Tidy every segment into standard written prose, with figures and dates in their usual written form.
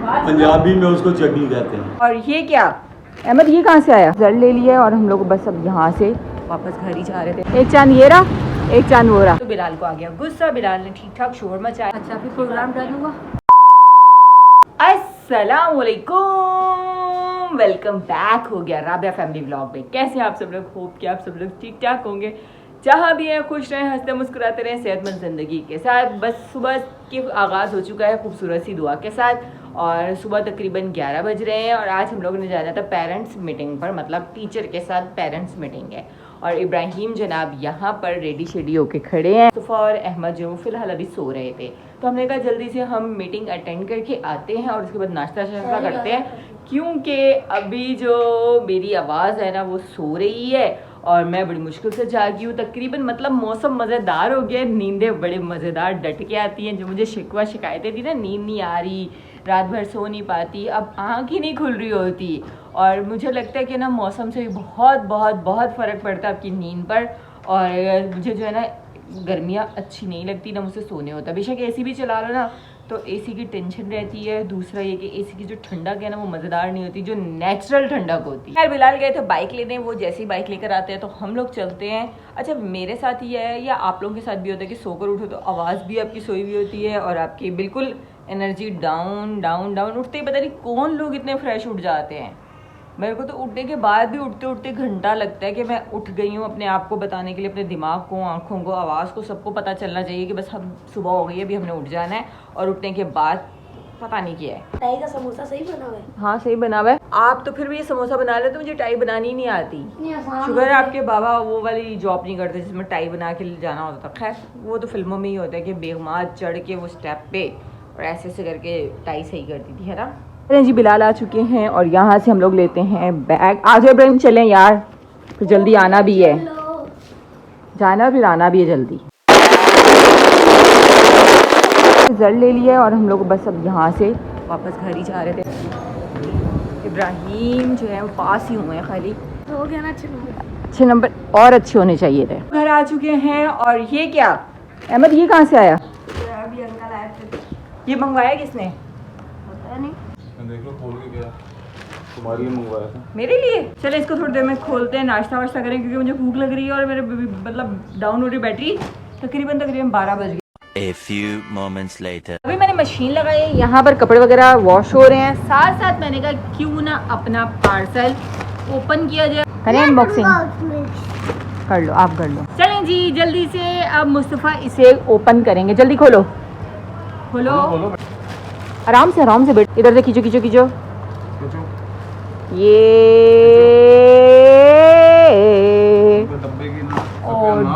पंजाबी में उसको चटनी कहते हैं। और ये क्या अहमद, ये कहाँ से आया? रिजल्ट ले लिया और हम लोग बस अब यहाँ से वापस घर ही जा रहे थे। एक चांद ये रहा, एक चांद वो रहा। तो बिलाल को आ गया गुस्सा। बिलाल ने ठीक ठाक शोर मचाया। अच्छा फिर प्रोग्राम डालूंगा। अस्सलाम वालेकुम, वेलकम बैक हो गया राबिया फैमिली व्लॉग में। कैसे हैं आप सब लोग? होप कि आप सब लोग ठीक ठाक होंगे, जहाँ भी हैं खुश रहें, हंसते मुस्कुराते रहें, सेहतमंद ज़िंदगी के साथ। बस सुबह की आगाज़ हो चुका है खूबसूरत सी दुआ के साथ और सुबह तकरीबन 11 बज रहे हैं और आज हम लोगों ने जाना था पेरेंट्स मीटिंग पर, मतलब टीचर के साथ पेरेंट्स मीटिंग है। और इब्राहिम जनाब यहाँ पर रेडी शेडी होके खड़े हैं। सुफ़ा और अहमद जो फ़िलहाल अभी सो रहे थे, तो हमने कहा जल्दी से हम मीटिंग अटेंड करके आते हैं और उसके बाद नाश्ता शाश्ता करते हैं, क्योंकि अभी जो मेरी आवाज़ है ना वो सो रही है और मैं बड़ी मुश्किल से जागी हूँ तकरीबन। मतलब मौसम मज़ेदार हो गया, नींदें बड़े मज़ेदार डट के आती हैं। जो मुझे शिकायतें थी ना, नींद नहीं आ रही, रात भर सो नहीं पाती, अब आँख ही नहीं खुल रही होती। और मुझे लगता है कि ना मौसम से बहुत बहुत बहुत फ़र्क पड़ता है आपकी नींद पर। और मुझे जो है ना गर्मियाँ अच्छी नहीं लगती, ना मुझसे सोने होता। बेशक एसी भी चला लो ना तो एसी की टेंशन रहती है। दूसरा ये कि एसी की जो ठंडक है ना वो मज़ेदार नहीं होती, जो नेचुरल ठंडक होती है। यार बिलाल गए थे बाइक लेने, वो जैसे ही बाइक लेकर आते हैं तो हम लोग चलते हैं। अच्छा मेरे साथ ही है या आप लोगों के साथ भी होता है कि सोकर उठो तो आवाज़ भी आपकी सोई हुई होती है और आपकी बिल्कुल एनर्जी डाउन डाउन डाउन। उठते ही पता नहीं कौन लोग इतने फ्रेश उठ जाते हैं। मेरे को तो उठने के बाद भी उठते उठते घंटा लगता है कि मैं उठ गई हूँ। अपने आप को बताने के लिए, अपने दिमाग को, आँखों को, आवाज़ को, सबको पता चलना चाहिए कि बस हम सुबह हो गई है, अभी हमने उठ जाना है। और उठने के बाद पता नहीं क्या है। टाई का समोसा सही बना हुआ है? हाँ सही बना हुआ है। आप तो फिर भी ये समोसा बना लेते, मुझे टाई बनानी ही नहीं आती। शुगर है आपके बाबा वो वाली जॉब नहीं करते जिसमें टाई बना के जाना होता था। खैर वो तो फिल्मों में ही होता है कि बेगमात चढ़ के वो स्टेप पे और ऐसे ऐसे करके टाई सही करती थी, है ना। जी बिलाल आ चुके हैं और यहाँ से हम लोग लेते हैं बैग। आ जाओ इब्राहिम, चलें यार, फिर जल्दी आना भी है, जाना फिर आना भी है जल्दी। रिजल्ट ले लिया और हम लोग बस अब यहाँ से वापस घर ही जा रहे थे। इब्राहिम जो है वो पास ही हुए हैं, खाली हो गया ना अच्छे नंबर और अच्छे होने चाहिए थे। घर आ चुके हैं और ये क्या अहमद, ये कहाँ से आया? अभी अंकल आए थे। ये मंगवाया किसने? पता नहीं, देख लो खोल के, क्या तुम्हारे लिए मंगवाया था? मेरे लिए? चलो इसको थोड़ी देर में खोलते हैं, नाश्ता वाश्ता करें, क्योंकि मुझे भूख लग रही है और मेरे मतलब डाउन हो रही बैटरी। तकरीबन 12 बज गए। A few moments later. अभी मैंने मशीन लगाई है, यहाँ पर कपड़े वगैरह वॉश हो रहे हैं। साथ साथ मैंने कहा क्यों ना अपना पार्सल ओपन किया जाए। करें अनबॉक्सिंग? कर लो, आप कर लो। चलें जी जल्दी से, अब मुस्तफ़ा इसे ओपन करेंगे। जल्दी खोलो खोलो, आराम से बेट, इधर से खींचो खींचो खींचो। ये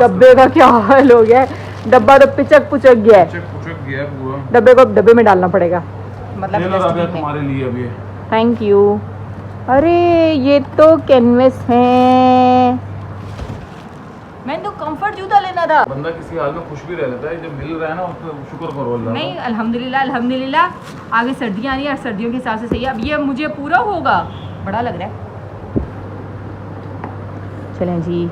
डब्बे का क्या हाल हो गया है? डब्बा तो पिचक गया है। डब्बे को डब्बे में डालना पड़ेगा, मतलब तुम्हारे लिए अभी। Thank you. अरे ये तो कैनवस है, मैंने तो कंफर्ट जूता लेना था। बंदा किसी हाल में खुश भी रह लेता है, जब मिल रहा है ना उसको शुक्र करो अल्लाह। नहीं अल्हम्दुलिल्लाह अल्हम्दुलिल्लाह। आगे सर्दियाँ आ रही है, सर्दियों के हिसाब से सही है। अब ये मुझे पूरा होगा, बड़ा लग रहा है। चलें जी,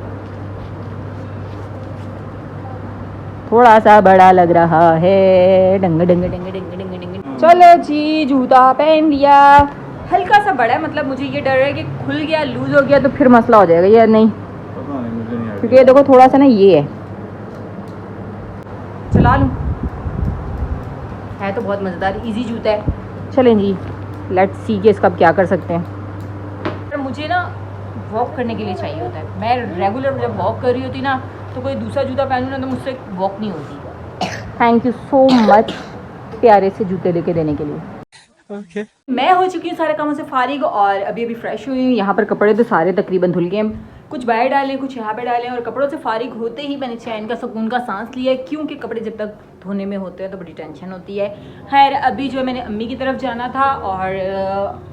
थोड़ा सा बड़ा लग रहा है। डंग डंग डंग डंग डंग डंग। चलो जी जूता पहन लिया। हल्का सा बड़ा है, मतलब मुझे ये डर है कि खुल गया, लूज हो गया तो फिर मसला हो जाएगा या नहीं, क्योंकि ये देखो थोड़ा सा ना ये है। चला लूँ, है तो बहुत मज़ेदार, इजी जूता है। चलें जी, लेट्स सी कि इसका अब क्या कर सकते हैं। मुझे ना वॉक करने के लिए चाहिए होता है। मैं रेगुलर जब वॉक कर रही होती ना तो कोई दूसरा जूता पहनूँ ना तो मुझसे वॉक नहीं होती। थैंक यू सो मच प्यारे से जूते लेके देने के लिए। Okay. मैं हो चुकी हूँ सारे कामों से फारिग और अभी फ्रेश हुई हूँ। यहाँ पर कपड़े तो सारे तकरीबन धुल गए, कुछ बाहर डाले कुछ यहाँ पे डाले। और कपड़ों से फारिग होते ही मैंने चैन का सुकून का सांस लिया है, क्योंकि कपड़े जब तक धोने में होते हैं तो बड़ी टेंशन होती है। खैर अभी जो मैंने अम्मी की तरफ जाना था और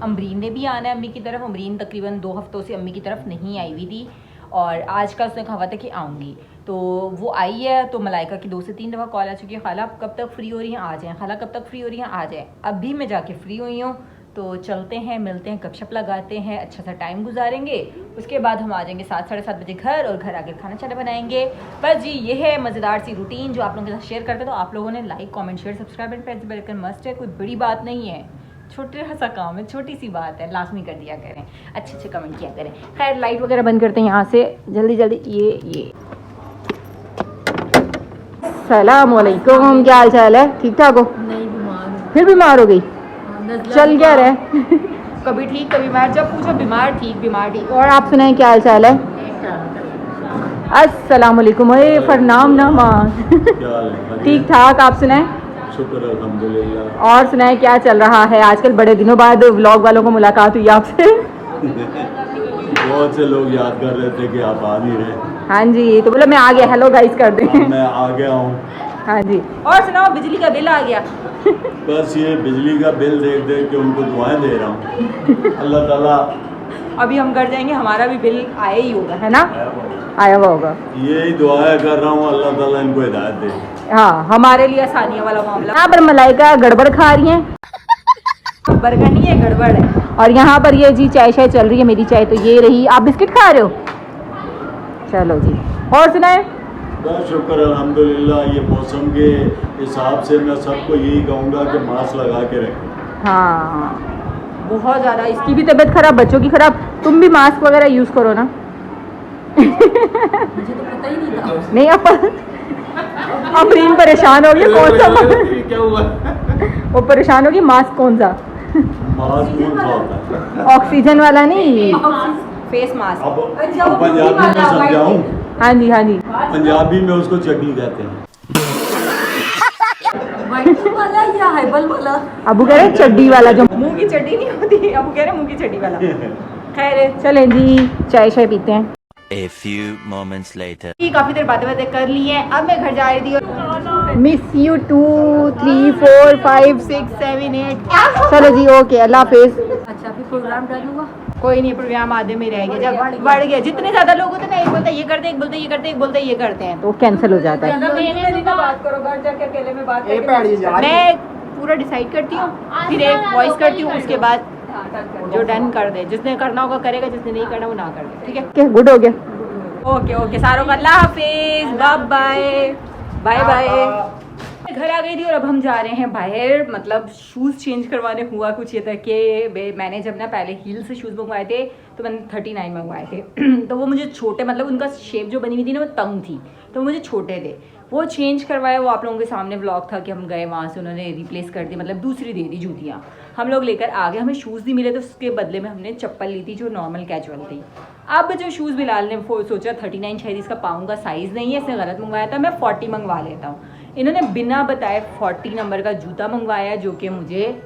अमरीन ने भी आना है अम्मी की तरफ। अमरीन तकरीबन 2 हफ्तों से अम्मी की तरफ नहीं आई हुई थी और आज का उसने कहा था कि आऊँगी, तो वो आई है। तो मलाइका की 2 से 3 दफ़ा कॉल आ चुकी है, खाला कब तक फ्री हो रही हैं आ जाएँ, खाला कब तक फ्री हो रही हैं आ जाएँ। अभी मैं जाके फ्री हुई हूँ, तो चलते हैं, मिलते हैं, गपशप लगाते हैं, अच्छा सा टाइम गुजारेंगे। उसके बाद हम आ जाएंगे 7 साढ़े 7 बजे घर और घर आकर खाना चाना बनाएंगे। बस जी ये है मज़ेदार सी रूटीन जो आप लोगों के साथ शेयर करते हैं। तो आप लोगों ने like comment share subscribe and press bell icon must है, कोई बड़ी बात नहीं है। छोटे सा काम है, छोटी सी बात है, लाजमी कर दिया करें, अच्छे अच्छे कमेंट किया करें। खैर लाइट वगैरह बंद करते हैं यहाँ से जल्दी जल्दी। ये सलाम वालेकुम, क्या हाल चाल है? ठीक ठाक हो? नहीं बीमार फिर बीमार हो गई? हूँ। चल क्या रहे कभी ठीक कभी बीमार, जब पूछो बीमार ठीक। और आप सुनाए क्या हाल चाल है? अस्सलाम वालेकुम। ओए फरनाम ना माँ ठीक ठाक, आप सुनाए? शुक्र अल्हम्दुलिल्लाह। और सुनाए क्या चल रहा है आजकल? बड़े दिनों बाद व्लॉग वालों को मुलाकात हुई आपसे। बहुत से लोग याद कर रहे थे कि आप आ नहीं रहे। हाँ जी, तो बोला मैं आ गया, हेलो गाइस कर दें। अब मैं आ गया हूँ। हाँ जी, और सुनाओ बिजली का बिल आ गया? बस ये बिजली का बिल देख देख के उनको दुआएं दे रहा हूँ। अल्लाह ताला अभी हम घर जाएंगे, हमारा भी बिल आया ही होगा, है ना? आया हुआ होगा। यही दुआएं कर रहा हूँ, अल्लाह ताला इनको हिदायत दे। हाँ, हमारे लिए आसानियाँ वाला मामला। यहाँ पर मलाइका गड़बड़ खा रही हैं, बर्गर नहीं है गड़बड़ है। और यहाँ पर ये जी चाय शाय चल रही है, मेरी चाय तो ये रही। आप बिस्किट खा रहे हो? चलो जी, और सुनाए? बस शुक्र अल्हम्दुलिल्लाह। ये मौसम के हिसाब से मैं सबको यही कहूँगा कि मास्क लगा के रखें। हाँ, बहुत ज़्यादा इसकी भी तबीयत खराब, बच्चों की खराब। तुम भी मास्क वगैरह यूज़ करो ना। मुझे तो पता ही नहीं था। नहीं अफरीन परेशान हो गई, कौन सा क्या हुआ? वो परेशान होगी, मास्क कौन सा? मास्क कौन सा होता है? ऑक्सीजन वाला नहीं, फेस मास्क। अब पंजाबी में समझाऊँ? हाँ जी हाँ जी। पंजाबी में उसको चटनी कहते हैं। वाइट वाला या हाइबल वाला? अबू कह रहे चड्डी वाला, जो मुंह की चड्डी नहीं होती, अबू कह रहे मुंह की चड्डी वाला। खैर चलें जी, चाय शाय पीते हैं। A few moments later. काफी देर बातें कर ली हैं, अब मैं घर जा रही थी। Miss you 2 3 4 5 6 7 8। चलो जी, ओके, अल्लाह हाफिज। अच्छा फिर प्रोग्राम डालूंगा। कोई नहीं, प्रोग्राम आधे में रह गए, जब बढ़ गए, जितने ज्यादा लोग होते हैं ना, एक बोलते हैं ये करते हैं, एक बोलते हैं ये करते हैं, एक बोलते हैं ये करते हैं, तो कैंसिल हो जाता है। बात करो, घर जाके अकेले में बात करके मैं पूरा डिसाइड करती हूँ, फिर एक वॉइस करती हूँ, उसके बाद जो डन कर दे, जिसने करना होगा करेगा, जिसने नहीं करना वो ना कर दे। ठीक है, क्या गुड हो गया? ओके ओके, सारों का अल्लाह हाफिज, बाय बाय बाय। घर आ गई थी और अब हम जा रहे हैं बाहर, मतलब शूज़ चेंज करवाने। हुआ कुछ ये था कि मैंने जब ना पहले हील से शूज़ मंगवाए थे तो मैंने 39 मंगवाए थे तो वो मुझे छोटे, मतलब उनका शेप जो बनी हुई थी ना वो तंग थी, तो मुझे छोटे थे। वो चेंज करवाया, वो आप लोगों के सामने व्लॉग था कि हम गए वहाँ से, उन्होंने रिप्लेस कर दी, मतलब दूसरी दे दी जूतियाँ। हम लोग लेकर आ गए, हमें शूज़ नहीं मिले तो उसके बदले में हमने चप्पल ली थी जो नॉर्मल कैजुअल थी। अब जो शूज़ बिलाल ने सोचा 39 शायद इसका पाँव का साइज़ नहीं है, इसने गलत मंगवाया था, मैं 40 मंगवा लेता हूँ। इन्होंने बिना बताए 40 नंबर का जूता मंगवाया जो कि मुझे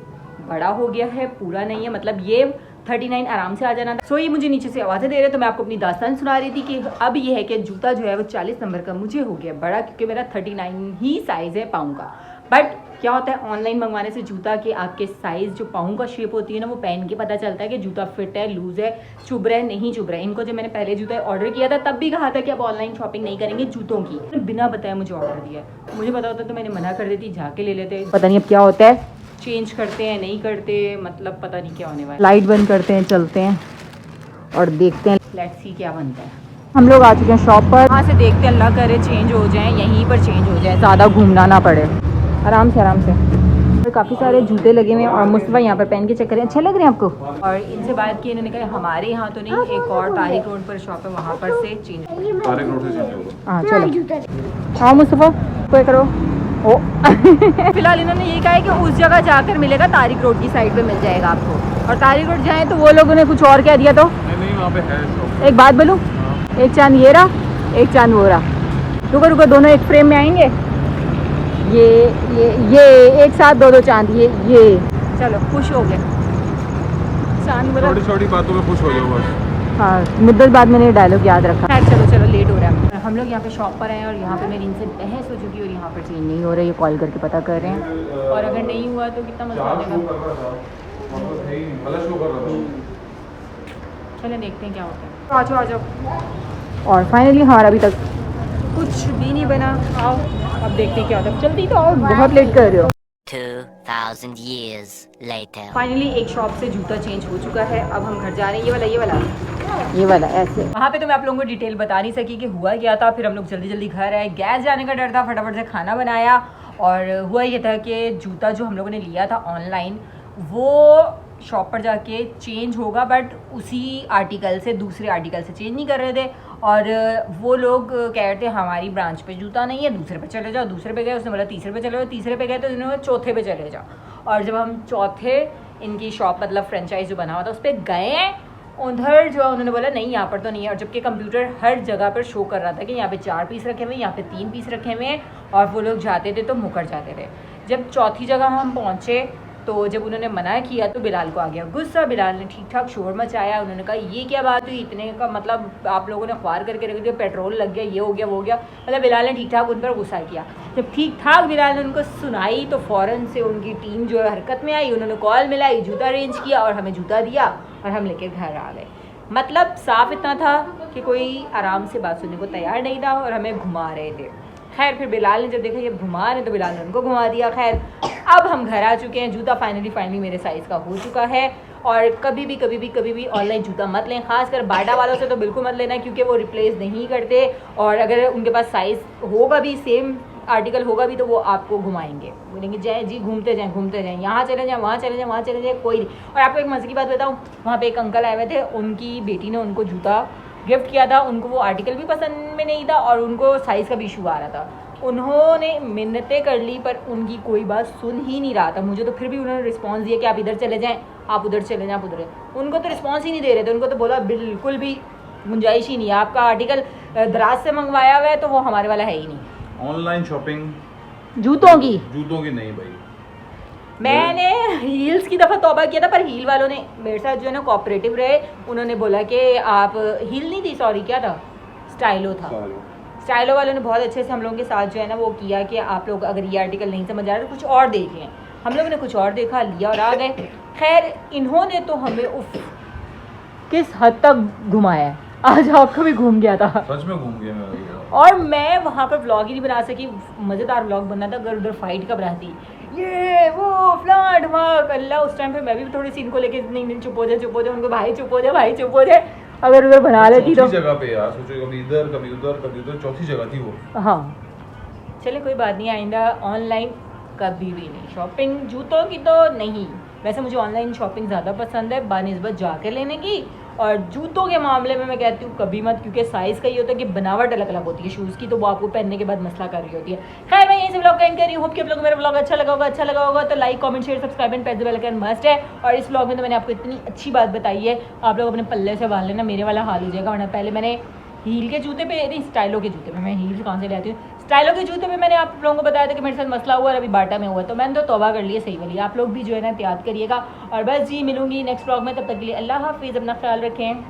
बड़ा हो गया है, पूरा नहीं है, मतलब ये 39 आराम से आ जाना था। सो ये मुझे नीचे से आवाज़ें दे रहे, तो मैं आपको अपनी दास्तान सुना रही थी कि अब ये है कि जूता जो है वो 40 नंबर का मुझे हो गया बड़ा, क्योंकि मेरा 39 ही साइज़ है पाँव का। बट क्या होता है ऑनलाइन मंगवाने से जूता के आपके साइज़ जो पाँव का शेप होती है ना, वो पहन के पता चलता है कि जूता फिट है, लूज़ है, चुभ रहा है, नहीं चुभ रहा है। इनको जब मैंने पहले जूता ऑर्डर किया था तब भी कहा था कि अब ऑनलाइन शॉपिंग नहीं करेंगे जूतों की, बिना बताए मुझे ऑर्डर दिया। मुझे पता होता तो मैंने मना कर देती, जाके ले लेते। पता नहीं अब क्या होता है, चेंज करते हैं नहीं करते, मतलब पता नहीं क्या होने वाला। लाइट बंद करते हैं, चलते हैं और देखते हैं, लेट्स सी क्या बनता है। हम लोग आ चुके हैं शॉप पर, वहाँ से देखते हैं, अल्लाह करे चेंज हो जाए, यहीं पर चेंज हो जाए, ज़्यादा घूमना ना पड़े, आराम से आराम से। तो काफ़ी सारे जूते लगे हुए हैं और मुस्तफा यहाँ पर पहन के चेक करें, अच्छे लग रहे हैं आपको? और इनसे बात की, इन्होंने कहा हमारे यहाँ तो नहीं, एक और तारिक रोड पर शॉप है, वहाँ पर से चेंज। तारिक रोड से चेंज होगा। हाँ चलो, हाँ मुस्तफा कोई करो ओ फिलहाल इन्होंने ये कहा है कि उस जगह जाकर मिलेगा, तारिक रोड की साइड पे मिल जाएगा आपको। और तारिक रोड जाए तो वो लोगों ने कुछ और कह दिया, तो नहीं वहाँ पे है शॉप। एक बात बोलूँ, एक चांद ये रहा, एक चांद वो रहा। रुको रुको, दोनों एक फ्रेम में आएंगे, ये एक साथ दो चांद, ये चलो खुश हो गए। चांद बोला छोटी छोटी बातों में खुश हो जाओ बस। हाँ, मुद्दत बाद मैंने डायलॉग याद रखा। चलो लेट हो रहा है। हम लोग यहाँ पे शॉप पर आए और यहाँ पे मेरी इनसे बहस हो चुकी है और यहाँ पर चेंज नहीं हो रहा है, ये कॉल करके पता कर रहे हैं, और अगर नहीं हुआ तो कितना मजा आ जाएगा। चलो देखते हैं क्या होता है। आ जाओ। और फाइनली हमारा अभी तक कुछ भी नहीं बना, आओ अब देखते हैं क्या होता है। जल्दी तो आओ, बहुत लेट कर रहे हो। 2000 years later. फाइनली एक शॉप से जूता चेंज हो चुका है, अब हम घर जा रहे हैं। ये वाला ऐसे। वहाँ पे तो मैं आप लोगों को डिटेल बता नहीं सकी कि हुआ क्या था। फिर हम लोग जल्दी जल्दी घर आए, गैस जाने का डर था, फटाफट से खाना बनाया। और हुआ ये था कि जूता जो हम लोगों ने लिया था ऑनलाइन, वो शॉप पर जाके चेंज होगा, बट उसी आर्टिकल से दूसरे आर्टिकल से चेंज नहीं कर रहे थे। और वो लोग कह रहे थे हमारी ब्रांच पे जूता नहीं है, दूसरे पे चले जाओ। दूसरे पे गए, उसने बोला तीसरे पे चले जाओ। तीसरे पे गए तो उन्होंने बोला चौथे पे चले जाओ। और जब हम चौथे इनकी शॉप मतलब फ्रेंचाइज जो बना हुआ था उस पर गए हैं, उधर जो उन्होंने बोला नहीं यहाँ पर तो नहीं है। और जबकि कंप्यूटर हर जगह पर शो कर रहा था कि यहाँ पे 4 पीस रखे हुए हैं, यहाँ पे 3 पीस रखे हुए हैं। और वो लोग जाते थे तो मुकर जाते थे। जब चौथी जगह हम पहुँचे तो जब उन्होंने मना किया तो बिलाल को आ गया गुस्सा। बिलाल ने ठीक ठाक शोर मचाया। उन्होंने कहा ये क्या बात हुई, इतने का मतलब आप लोगों ने ख्वार करके रख दिया, पेट्रोल लग गया, ये हो गया वो हो गया। मतलब बिलाल ने ठीक ठाक उन पर गुस्सा किया। जब ठीक ठाक बिलाल ने उनको सुनाई तो फ़ौरन से उनकी टीम जो है हरकत में आई। उन्होंने कॉल मिलाई, जूता अरेंज किया और हमें जूता दिया और हम लेकर घर आ गए। मतलब साफ इतना था कि कोई आराम से बात सुनने को तैयार नहीं था और हमें घुमा रहे थे। खैर फिर बिलाल ने जब देखा ये घुमा रहे तो बिलाल ने उनको घुमा दिया। खैर अब हम घर आ चुके हैं। जूता फाइनली मेरे साइज़ का हो चुका है। और कभी भी ऑनलाइन जूता मत लें, खासकर बाटा वालों से तो बिल्कुल मत लेना, क्योंकि वो रिप्लेस नहीं करते। और अगर उनके पास साइज़ होगा भी, सेम आर्टिकल होगा भी, तो वो आपको घुमाएंगे, बोलेंगे जाए जी घूमते जाएँ, यहाँ चले जाएँ, वहाँ चले जाएँ, कोई नहीं। और आपको एक मज़े की बात बताऊँ, वहाँ पे एक अंकल आए हुए थे, उनकी बेटी ने उनको जूता गिफ्ट किया था। उनको वो आर्टिकल भी पसंद में नहीं था और उनको साइज़ का भी इशू आ रहा था। उन्होंने मिन्नतें कर ली पर उनकी कोई बात सुन ही नहीं रहा था। मुझे तो फिर भी उन्होंने रिस्पांस दिया कि आप इधर चले जाएं, आप उधर चले जाएं, आप उधर। उनको तो रिस्पांस ही नहीं दे रहे थे। उनको तो बोला बिल्कुल भी गुंजाइश ही नहीं है, आपका आर्टिकल दराज से मंगवाया हुआ है तो वो हमारे वाला है ही नहीं। ऑनलाइन शॉपिंग जूतों की नहीं भाई। मैंने हील्स की दफ़ा तौबा किया था, पर हील वालों ने मेरे साथ जो है ना कोऑपरेटिव रहे। उन्होंने बोला कि आप हील नहीं थी, सॉरी क्या था, स्टाइलो था। स्टाइलो वालों ने बहुत अच्छे से हम लोगों के साथ जो है ना वो किया कि आप लोग अगर ये आर्टिकल नहीं समझ आ रहा तो कुछ और देख लें। हम लोगों ने कुछ और देखा, लिया और आ गए। खैर इन्होंने तो हमें उफ किस हद तक घुमाया है। आज आपका भी घूम गया था, सच में घूम गया मैं। और मैं वहाँ पर व्लॉग ही नहीं बना सकी। मज़ेदार व्लॉग बनना था अगर उधर फाइट का बना थी, ये वो फ्लाट वहाँ अल्लाह। उस टाइम पे मैं भी थोड़ी सी इनको लेके नहीं चुप हो जाए, उनको भाई चुप हो जाए। अगर उधर बना लेती तो जगह पे यार सोचो, कभी इधर कभी उधर, चौथी जगह थी वो। हाँ चले कोई बात नहीं, आइंदा ऑनलाइन कभी भी नहीं शॉपिंग। जूतों की तो नहीं, वैसे मुझे ऑनलाइन शॉपिंग ज़्यादा पसंद है बानिस्बत जाके लेने की। और जूतों के मामले में मैं कहती हूँ कभी मत, क्योंकि साइज़ का ये होता है कि बनावट अलग अलग होती है शूज़ की, तो वो आपको पहनने के बाद मसला कर रही होती है। खैर मैं यहीं से व्लॉग एंड कर रही हूँ। होप कि आप लोगों को मेरा व्लॉग अच्छा लगा होगा तो like comment share subscribe and press the bell icon must है। और इस व्लॉग में तो मैंने आपको इतनी अच्छी बात बताई है, आप लोग अपने पल्ले से बाल लेना, मेरे वाला हाल हो जाएगा। वरना पहले मैंने हील के जूते पे नहीं, स्टाइलो के जूते पे, मैं हील कहाँ से लाती हूँ, स्टाइलो के जूते पे मैंने आप लोगों को बताया था कि मेरे साथ मसला हुआ और अभी बाटा में हुआ, तो मैंने तो तौबा कर लिया सही वाली। आप लोग भी जो है ना एहतियात करिएगा। और बस जी मिलूंगी नेक्स्ट व्लॉग में, तब तक के लिए अल्लाह हाफिज़, अपना ख्याल रखें।